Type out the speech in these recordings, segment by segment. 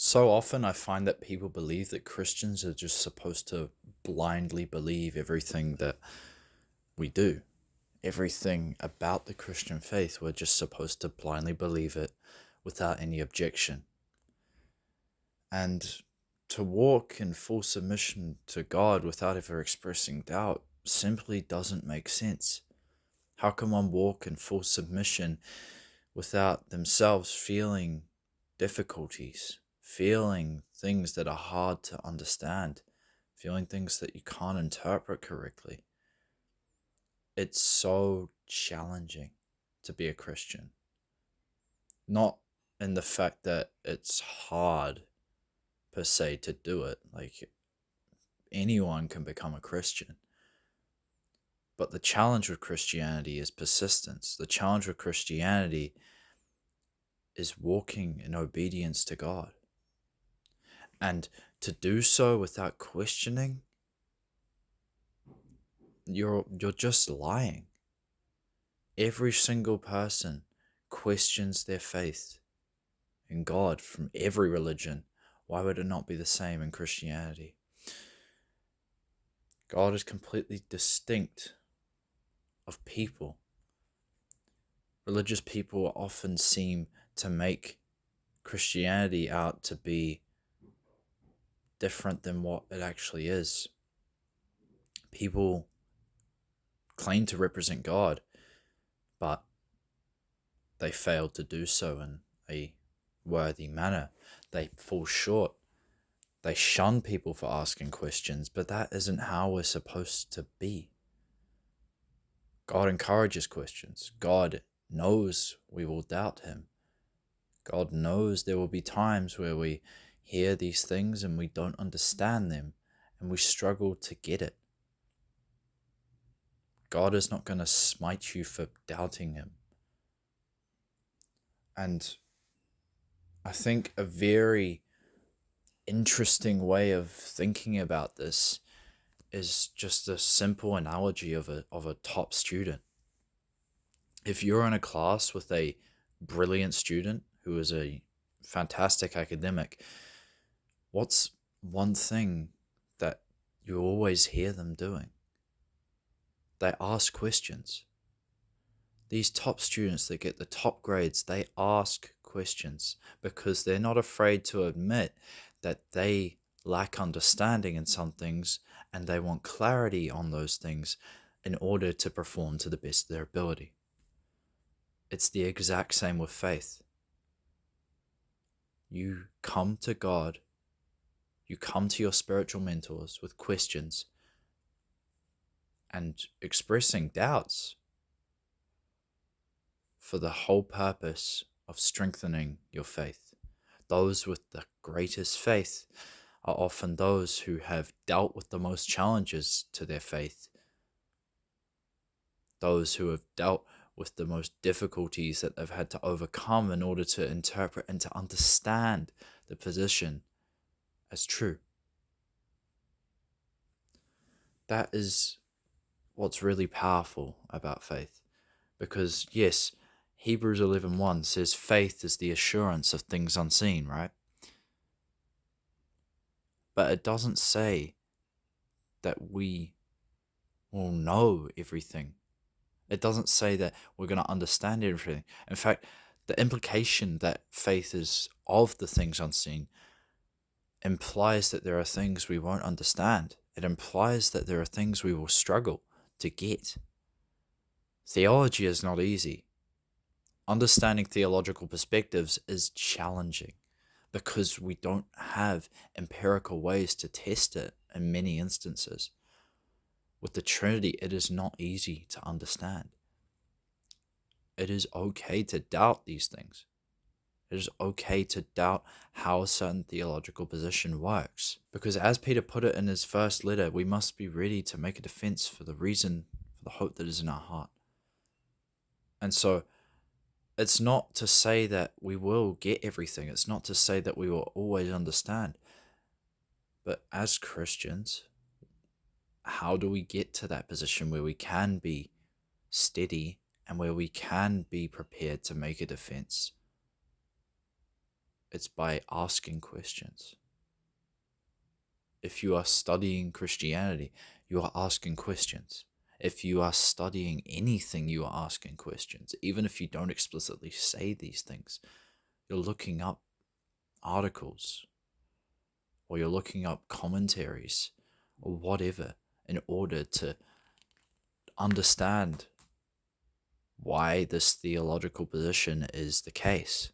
So often I find that people believe that Christians are just supposed to blindly believe everything that we do. Everything about the Christian faith, we're just supposed to blindly believe it without any objection. And to walk in full submission to God without ever expressing doubt simply doesn't make sense. How can one walk in full submission without themselves feeling difficulties, feeling things that are hard to understand, feeling things that you can't interpret correctly? It's so challenging to be a Christian. Not in the fact that it's hard per se to do it, like anyone can become a Christian. But the challenge with Christianity is persistence. The challenge with Christianity is walking in obedience to God. And to do so without questioning, you're just lying. Every single person questions their faith in God from every religion. Why would it not be the same in Christianity? God is completely distinct of people. Religious people often seem to make Christianity out to be different than what it actually is. People claim to represent God, but they fail to do so in a worthy manner. They fall short. They shun people for asking questions, but that isn't how we're supposed to be. God encourages questions. God knows we will doubt him. God knows there will be times where we hear these things and we don't understand them and we struggle to get it. God is not going to smite you for doubting him. And I think a very interesting way of thinking about this is just a simple analogy of a top student. If you're in a class with a brilliant student who is a fantastic academic, what's one thing that you always hear them doing? They ask questions. These top students that get the top grades, they ask questions because they're not afraid to admit that they lack understanding in some things and they want clarity on those things in order to perform to the best of their ability. It's the exact same with faith. You come to God, you come to your spiritual mentors with questions and expressing doubts for the whole purpose of strengthening your faith. Those with the greatest faith are often those who have dealt with the most challenges to their faith. Those who have dealt with the most difficulties that they've had to overcome in order to interpret and to understand the position as true. That is what's really powerful about faith. Because yes, Hebrews 11:1 says faith is the assurance of things unseen, right? But it doesn't say that we will know everything. It doesn't say that we're going to understand everything. In fact, the implication that faith is of the things unseen implies that there are things we won't understand. It implies that there are things we will struggle to get. Theology is not easy. Understanding theological perspectives is challenging because we don't have empirical ways to test it in many instances. With the Trinity, it is not easy to understand. It is okay to doubt these things. It is okay to doubt how a certain theological position works. Because as Peter put it in his first letter, we must be ready to make a defense for the reason, for the hope that is in our heart. And so, it's not to say that we will get everything. It's not to say that we will always understand. But as Christians, how do we get to that position where we can be steady and where we can be prepared to make a defense? It's by asking questions. If you are studying Christianity, you are asking questions. If you are studying anything, you are asking questions. Even if you don't explicitly say these things, you're looking up articles, or you're looking up commentaries, or whatever, in order to understand why this theological position is the case.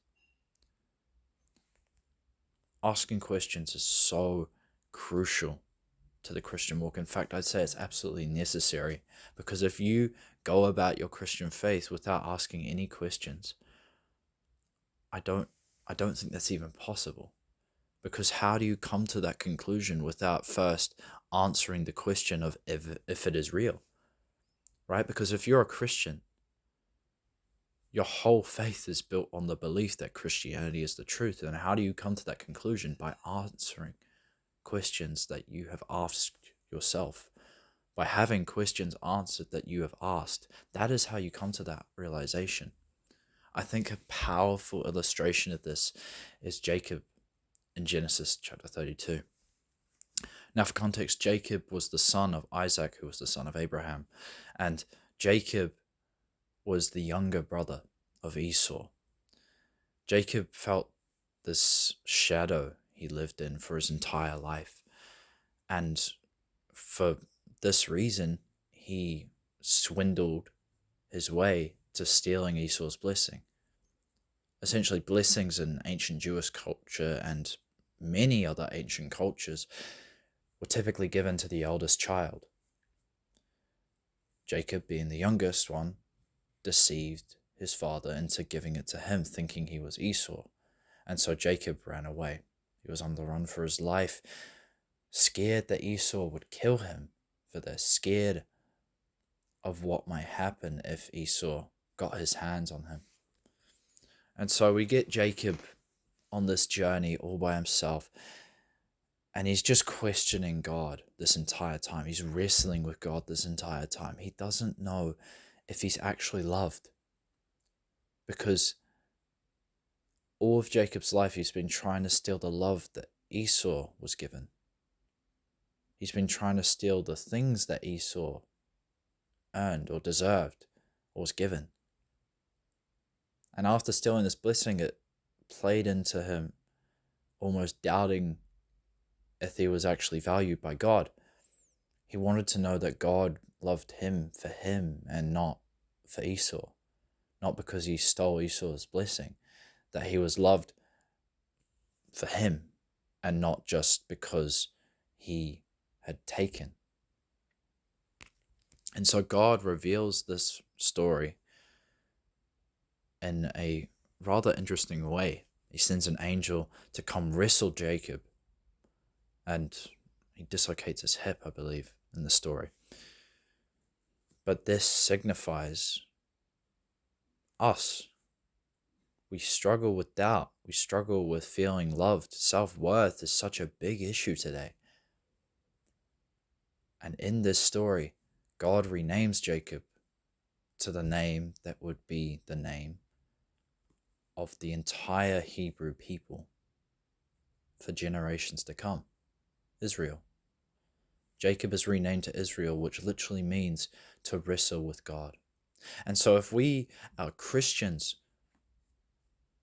Asking questions is so crucial to the Christian walk. In fact, I'd say it's absolutely necessary, because if you go about your Christian faith without asking any questions, I don't think that's even possible. Because how do you come to that conclusion without first answering the question of if it is real? Right? Because if you're a Christian, your whole faith is built on the belief that Christianity is the truth. And how do you come to that conclusion? By answering questions that you have asked yourself, by having questions answered that you have asked. That is how you come to that realization. I think a powerful illustration of this is Jacob in Genesis chapter 32. Now, for context, Jacob was the son of Isaac, who was the son of Abraham, and Jacob was the younger brother of Esau. Jacob felt this shadow he lived in for his entire life, and for this reason, he swindled his way to stealing Esau's blessing. Essentially, blessings in ancient Jewish culture and many other ancient cultures were typically given to the eldest child. Jacob, being the youngest one, deceived his father into giving it to him, thinking he was Esau. And so Jacob ran away. He was on the run for his life, scared that Esau would kill him for this, scared of what might happen if Esau got his hands on him. And so we get Jacob on this journey all by himself, and he's just questioning God this entire time. He's wrestling with God this entire time. He doesn't know if he's actually loved, because all of Jacob's life he's been trying to steal the love that Esau was given. He's been trying to steal the things that Esau earned or deserved or was given. And after stealing this blessing, it played into him almost doubting if he was actually valued by God. He wanted to know that God loved him for him and not for Esau. Not because he stole Esau's blessing, that he was loved for him and not just because he had taken. And so God reveals this story in a rather interesting way. He sends an angel to come wrestle Jacob, and he dislocates his hip, I believe, in the story. But this signifies us. We struggle with doubt. We struggle with feeling loved. Self-worth is such a big issue today. And in this story, God renames Jacob to the name that would be the name of the entire Hebrew people for generations to come, Israel. Jacob is renamed to Israel, which literally means to wrestle with God. And so if we are Christians,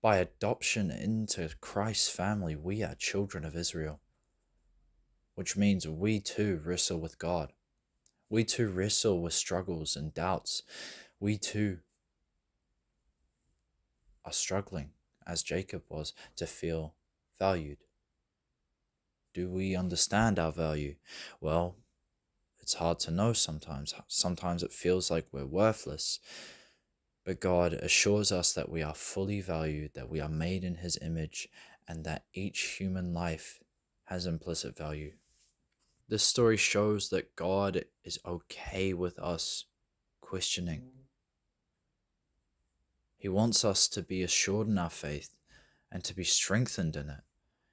by adoption into Christ's family, we are children of Israel, which means we too wrestle with God. We too wrestle with struggles and doubts. We too are struggling, as Jacob was, to feel valued. Do we understand our value? Well, it's hard to know sometimes. Sometimes it feels like we're worthless. But God assures us that we are fully valued, that we are made in his image, and that each human life has implicit value. This story shows that God is okay with us questioning. He wants us to be assured in our faith and to be strengthened in it.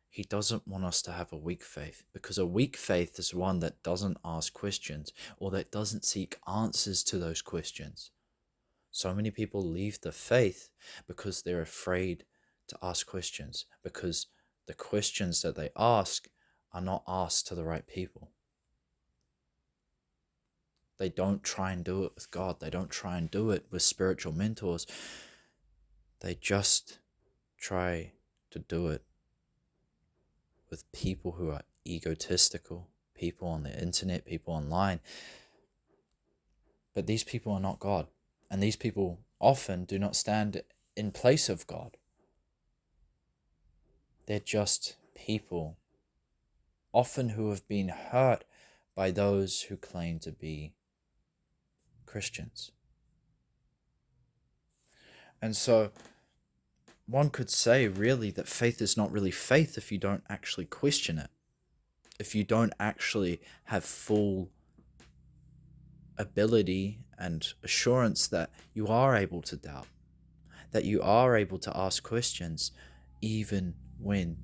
He doesn't want us to have a weak faith, because a weak faith is one that doesn't ask questions or that doesn't seek answers to those questions. So many people leave the faith because they're afraid to ask questions, because the questions that they ask are not asked to the right people. They don't try and do it with God. They don't try and do it with spiritual mentors. They just try to do it with people who are egotistical, people on the internet, people online. But these people are not God. And these people often do not stand in place of God. They're just people, often who have been hurt by those who claim to be Christians. And so one could say really that faith is not really faith if you don't actually question it. If you don't actually have full ability and assurance that you are able to doubt, that you are able to ask questions, even when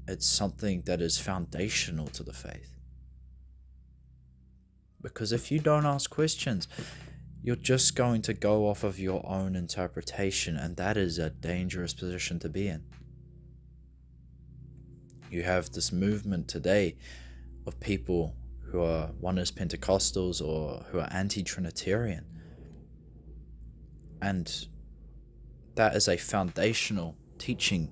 it's something that is foundational to the faith. Because if you don't ask questions, you're just going to go off of your own interpretation, and that is a dangerous position to be in. You have this movement today of people who are oneness Pentecostals or who are anti-Trinitarian. And that is a foundational teaching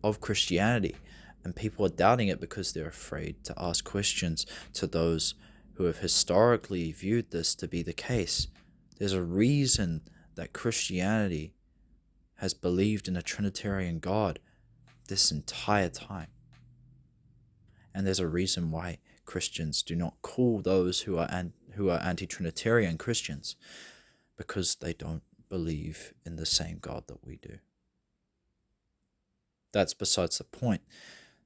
of Christianity. And people are doubting it because they're afraid to ask questions to those who have historically viewed this to be the case. There's a reason that Christianity has believed in a Trinitarian God this entire time. And there's a reason why Christians do not call those who are anti-Trinitarian Christians, because they don't believe in the same God that we do. That's besides the point.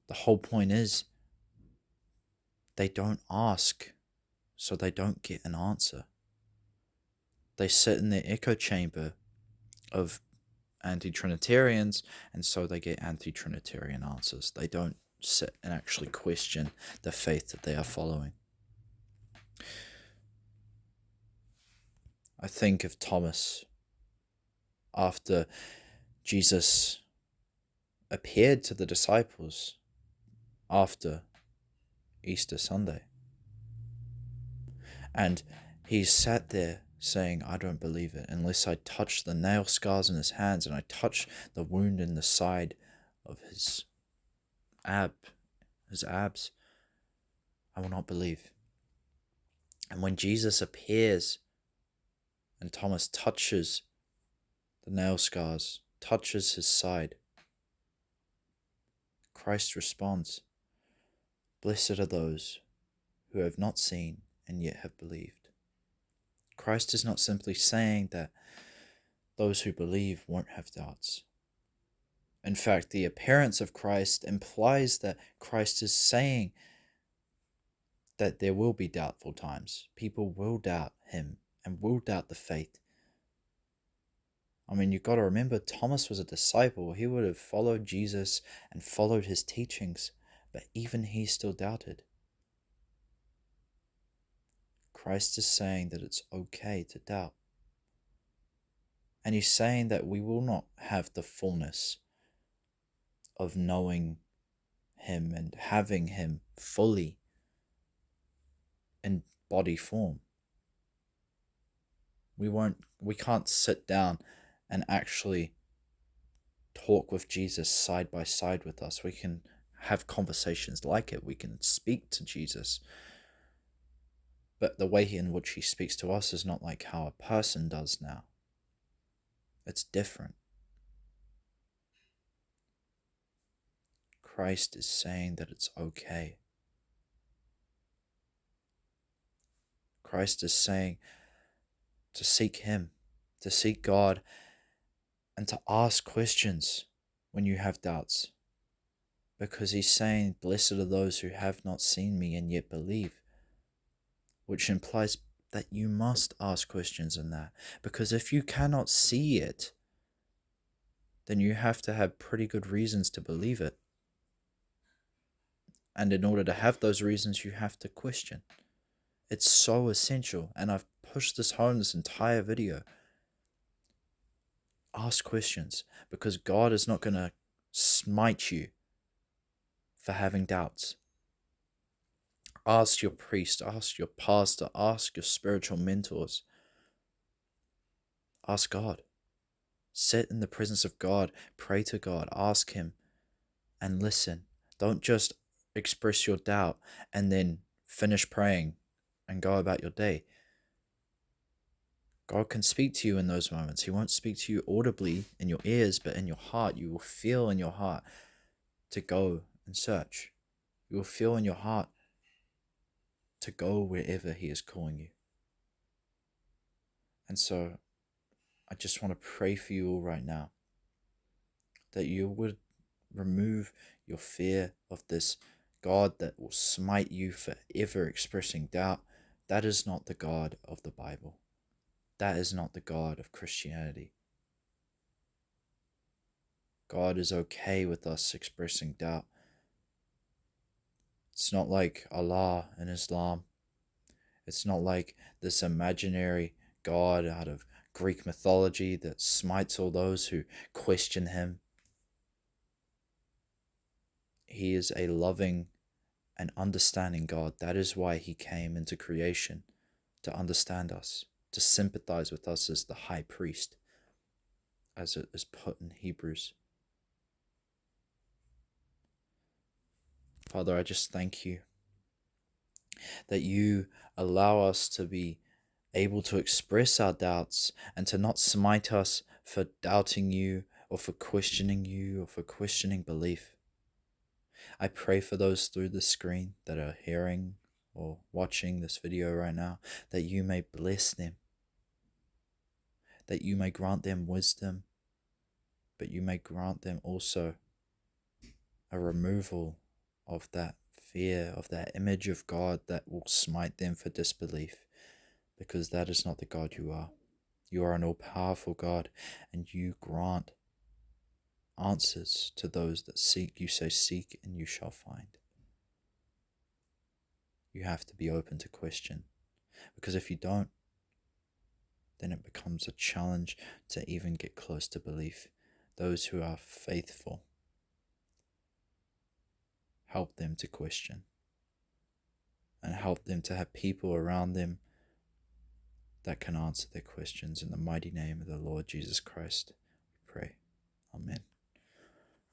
The whole point is they don't ask, so they don't get an answer. They sit in their echo chamber of anti-Trinitarians, and so they get anti-Trinitarian answers. They don't sit and actually question the faith that they are following. I think of Thomas after Jesus appeared to the disciples after Easter Sunday. And he sat there saying, I don't believe it unless I touch the nail scars in his hands and I touch the wound in the side of his abs. I will not believe. And when Jesus appears and Thomas touches the nail scars, touches his side, Christ responds, Blessed are those who have not seen and yet have believed. Christ is not simply saying that those who believe won't have doubts. In fact, the appearance of Christ implies that Christ is saying that there will be doubtful times. People will doubt him and will doubt the faith. I mean, you've got to remember, Thomas was a disciple. He would have followed Jesus and followed his teachings, but even he still doubted. Christ is saying that it's okay to doubt. And he's saying that we will not have the fullness of knowing him and having him fully in body form. We can't sit down and actually talk with Jesus side by side with us. We can have conversations like it. We can speak to Jesus. But the way in which he speaks to us is not like how a person does now. It's different. Christ is saying that it's okay. Christ is saying to seek him, to seek God, and to ask questions when you have doubts. Because he's saying, blessed are those who have not seen me and yet believe. Which implies that you must ask questions in that. Because if you cannot see it, then you have to have pretty good reasons to believe it. And in order to have those reasons, you have to question. It's so essential. And I've pushed this home this entire video. Ask questions, because God is not going to smite you for having doubts. Ask your priest, ask your pastor, ask your spiritual mentors. Ask God. Sit in the presence of God, pray to God, ask Him, and listen. Don't just express your doubt and then finish praying and go about your day. God can speak to you in those moments. He won't speak to you audibly in your ears, but in your heart. You will feel in your heart to go and search. You will feel in your heart to go wherever He is calling you. And so I just want to pray for you all right now, that you would remove your fear of this God that will smite you for ever expressing doubt. That is not the God of the Bible. That is not the God of Christianity. God is okay with us expressing doubt. It's not like Allah in Islam. It's not like this imaginary God out of Greek mythology that smites all those who question Him. He is a loving and understanding God. That is why He came into creation, to understand us, to sympathize with us as the high priest, as it is put in Hebrews. Father, I just thank You that You allow us to be able to express our doubts and to not smite us for doubting You or for questioning You or for questioning belief. I pray for those through the screen that are hearing or watching this video right now, that You may bless them, that You may grant them wisdom, but You may grant them also a removal of that fear, of that image of God that will smite them for disbelief, because that is not the God You are. You are an all-powerful God, and You grant answers to those that seek. You say, seek and you shall find. You have to be open to question, because if you don't, then it becomes a challenge to even get close to belief. Those who are faithful, help them to question, and help them to have people around them that can answer their questions. In the mighty name of the Lord Jesus Christ, we pray. Amen.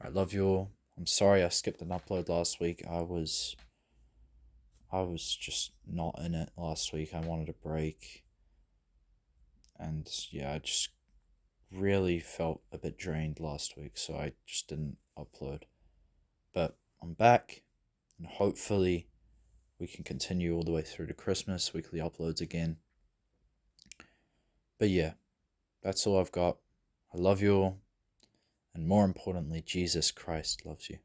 I love you all. I'm sorry I skipped an upload last week. I was just not in it last week. I wanted a break. And yeah, I just really felt a bit drained last week, so I just didn't upload. But I'm back, and hopefully we can continue all the way through to Christmas, weekly uploads again. But yeah, that's all I've got. I love you all, and more importantly, Jesus Christ loves you.